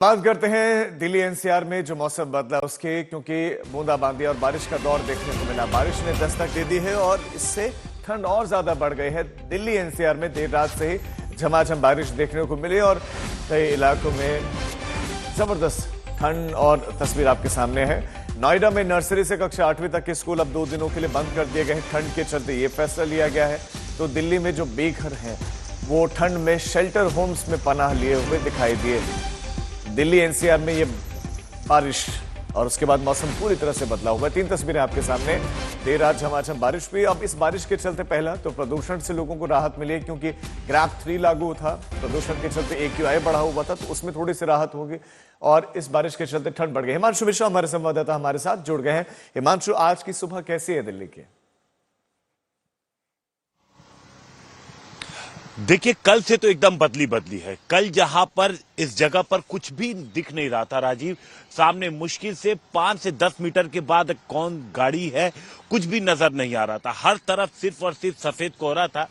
बात करते हैं दिल्ली एनसीआर में जो मौसम बदला उसके, क्योंकि बूंदाबांदी और बारिश का दौर देखने को मिला। बारिश ने दस्तक दे दी है और इससे ठंड और ज्यादा बढ़ गई है। दिल्ली एनसीआर में देर रात से ही झमाझम बारिश देखने को मिली और कई इलाकों में जबरदस्त ठंड और तस्वीर आपके सामने है। नोएडा में नर्सरी से कक्षा 8वीं तक के स्कूल अब 2 दिनों के लिए बंद कर दिए गए हैं। ठंड के चलते ये फैसला लिया गया है। तो दिल्ली में जो बेघर हैं वो ठंड में शेल्टर होम्स में पनाह लिए हुए दिखाई दिए। दिल्ली एनसीआर में ये बारिश और उसके बाद मौसम पूरी तरह से बदला हुआ है। 3 तस्वीरें आपके सामने। देर रात झमाझम बारिश हुई। अब इस बारिश के चलते पहला तो प्रदूषण से लोगों को राहत मिली है, क्योंकि ग्रैप 3 लागू था। प्रदूषण के चलते AQI बढ़ा हुआ था, तो उसमें थोड़ी सी राहत होगी और इस बारिश के चलते ठंड बढ़ गई। हिमांशु मिश्रा हमारे संवाददाता हमारे साथ जुड़ गए हैं। हिमांशु, आज की सुबह कैसी है दिल्ली की? देखिए, कल से तो एकदम बदली है। कल जहां पर इस जगह पर कुछ भी दिख नहीं रहा था राजीव, सामने मुश्किल से 5 से 10 मीटर के बाद कौन गाड़ी है कुछ भी नजर नहीं आ रहा था। हर तरफ सिर्फ और सिर्फ सफेद कोहरा था।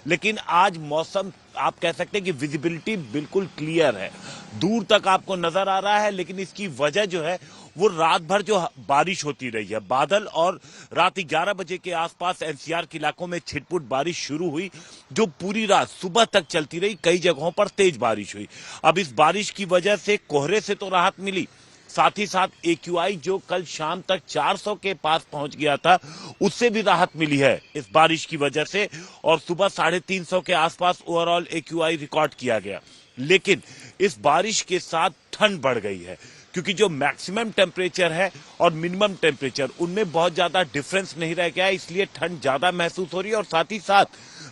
लेकिन आज मौसम आप कह सकते हैं कि विजिबिलिटी बिल्कुल क्लियर है, दूर तक आपको नजर आ रहा है। लेकिन इसकी वजह जो है वो रात भर जो बारिश होती रही है, बादल, और रात 11 बजे के आसपास एनसीआर के इलाकों में छिटपुट बारिश शुरू हुई, जो पूरी रात सुबह तक चलती रही। कई जगहों पर तेज बारिश हुई। अब इस बारिश की वजह से कोहरे से तो राहत मिली, साथ ही साथ AQI जो कल शाम तक 400 के पास पहुंच गया था, उससे भी राहत मिली है इस बारिश की वजह से। और सुबह 350 के आसपास ओवरऑल AQI रिकॉर्ड किया गया। लेकिन इस बारिश के साथ ठंड बढ़ गई है, क्योंकि जो मैक्सिमम टेम्परेचर है और मिनिमम टेम्परेचर उनमें बहुत ज्यादा डिफरेंस नहीं रह गया है, इसलिए ठंड ज्यादा महसूस हो रही है। और साथ ही साथ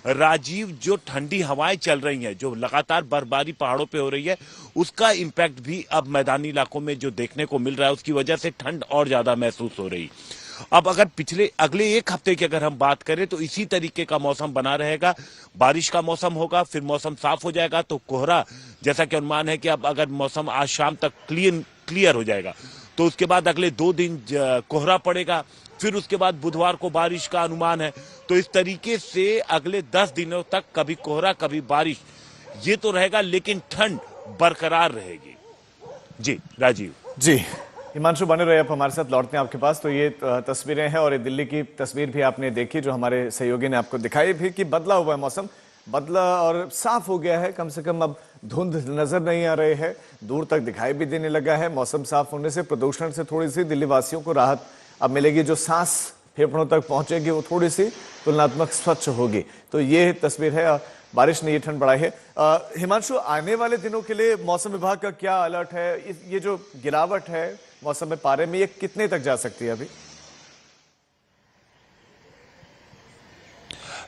राजीव, जो ठंडी हवाएं चल रही हैं, जो लगातार बर्फबारी पहाड़ों पे हो रही है, उसका इंपैक्ट भी अब मैदानी इलाकों में जो देखने को मिल रहा है, उसकी वजह से ठंड और ज्यादा महसूस हो रही। अब अगर अगले 1 हफ्ते की अगर हम बात करें तो इसी तरीके का मौसम बना रहेगा। बारिश का मौसम होगा, फिर मौसम साफ हो जाएगा तो कोहरा, जैसा कि अनुमान है कि अब अगर मौसम आज शाम तक क्लियर हो जाएगा तो उसके बाद अगले 2 दिन कोहरा पड़ेगा। फिर उसके बाद बुधवार को बारिश का अनुमान है। तो इस तरीके से अगले 10 दिनों तक कभी कोहरा कभी बारिश, ये तो रहेगा, लेकिन ठंड बरकरार रहेगी। जी राजीव। जी हिमांशु, बने रहे। आप हमारे साथ लौटते हैं आपके पास। तो ये तस्वीरें हैं और ये दिल्ली की तस्वीर भी आपने देखी, जो हमारे सहयोगी ने आपको दिखाई भी, कि बदला हुआ है मौसम, बदला और साफ हो गया है। कम से कम अब धुंध नजर नहीं आ रहे हैं, दूर तक दिखाई भी देने लगा है। मौसम साफ होने से प्रदूषण से थोड़ी सी दिल्ली वासियों को राहत अब मिलेगी। जो सांस फेफड़ों तक पहुंचेगी वो थोड़ी सी तुलनात्मक स्वच्छ होगी। तो ये तस्वीर है। बारिश ने ये ठंड बढ़ाई है। हिमांशु, आने वाले दिनों के लिए मौसम विभाग का क्या अलर्ट है? ये जो गिरावट है मौसम में पारे में, ये कितने तक जा सकती है अभी?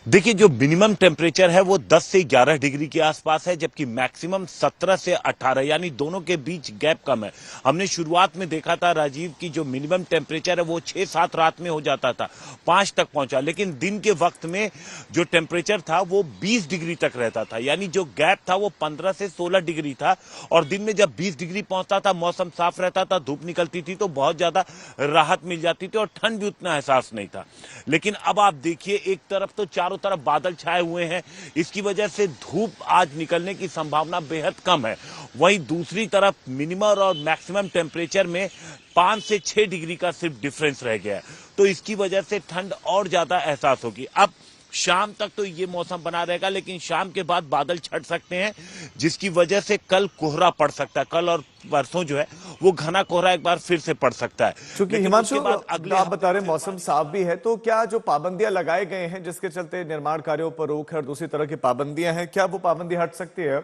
देखिए, जो मिनिमम टेम्परेचर है वो 10 से 11 डिग्री के आसपास है, जबकि मैक्सिमम 17 से 18, यानी दोनों के बीच गैप कम है। हमने शुरुआत में देखा था राजीव की जो मिनिमम टेम्परेचर है वो 6-7 रात में हो जाता था, 5 तक पहुंचा। लेकिन दिन के वक्त में जो टेम्परेचर था वो 20 डिग्री तक रहता था, यानी जो गैप था वो 15 से 16 डिग्री था। और दिन में जब 20 डिग्री पहुंचता था, मौसम साफ रहता था, धूप निकलती थी, तो बहुत ज्यादा राहत मिल जाती थी और ठंड भी उतना एहसास नहीं था। लेकिन अब आप देखिए, एक तरफ तो चारों तरफ बादल छाए हुए हैं, इसकी वजह से धूप आज निकलने की संभावना बेहद कम है। वहीं दूसरी तरफ मिनिमम और मैक्सिमम टेम्परेचर में 5 से 6 डिग्री का सिर्फ डिफरेंस रह गया है। तो इसकी वजह से ठंड और ज्यादा एहसास होगी। अब शाम तक तो ये मौसम बना रहेगा, लेकिन शाम के बाद बादल छट सकते हैं, जिसकी वजह से कल कोहरा पड़ सकता है। कल और परसों जो है वो घना कोहरा एक बार फिर से पड़ सकता है। क्योंकि हिमांशु, आप बता रहे मौसम साफ भी है, तो क्या जो पाबंदियां लगाए गए हैं जिसके चलते निर्माण कार्यों पर रोक है और दूसरी तरह की पाबंदियां हैं, क्या वो पाबंदी हट सकती है?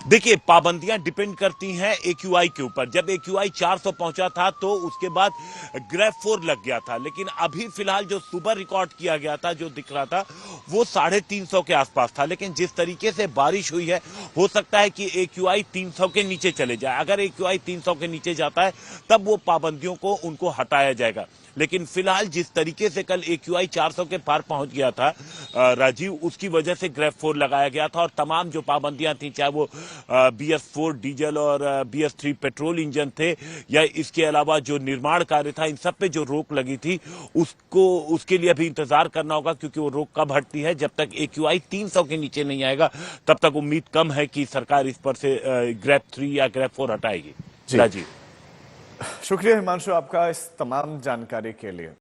देखिए, पाबंदियां डिपेंड करती हैं AQI के ऊपर। जब AQI 400 पहुंचा था तो उसके बाद ग्रेफ 4 लग गया था, लेकिन अभी फिलहाल जो सुबह रिकॉर्ड किया गया था, जो दिख रहा था, वो 350 के आसपास था। लेकिन जिस तरीके से बारिश हुई है, हो सकता है कि AQI 300 के नीचे चले जाए। अगर AQI 300 के नीचे जाता है तब वो पाबंदियों को उनको हटाया जाएगा। लेकिन फिलहाल जिस तरीके से कल AQI 400 के पार पहुंच गया था राजीव, उसकी वजह से ग्रेफ 4 लगाया गया था और तमाम जो पाबंदियां थी, चाहे वो BS4 डीजल और BS3 पेट्रोल इंजन थे या इसके अलावा जो निर्माण कार्य था, इन सब पे जो रोक लगी थी उसके लिए अभी इंतजार करना होगा, क्योंकि वो रोक कब हटती है। जब तक AQI 300 के नीचे नहीं आएगा तब तक उम्मीद कम है कि सरकार इस पर से ग्रेफ 3 या ग्रेफ 4 हटाएगी। राजीव, शुक्रिया हिमांशु आपका इस तमाम जानकारी के लिए।